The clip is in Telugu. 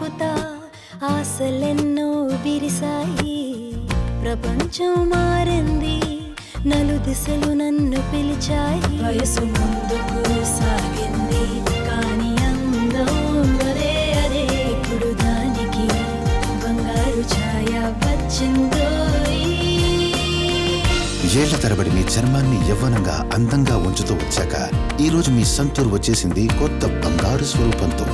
దూకుతా ఆశలెన్నో విరిసాయి ప్రపంచం మారింది నలు దిశలు నన్ను పిలిచాయి వయసు ముందుకు సాగింది కానీ అందం అదే అదే ఇప్పుడు దానికి బంగారు ఛాయ వచ్చిందో ఏళ్ల తరబడి మీ చర్మాన్ని యవ్వనంగా అందంగా ఉంచుతూ వచ్చాక ఈ రోజు మీ సంతూర్ వచ్చేసింది కొత్త బంగారు స్వరూపంతో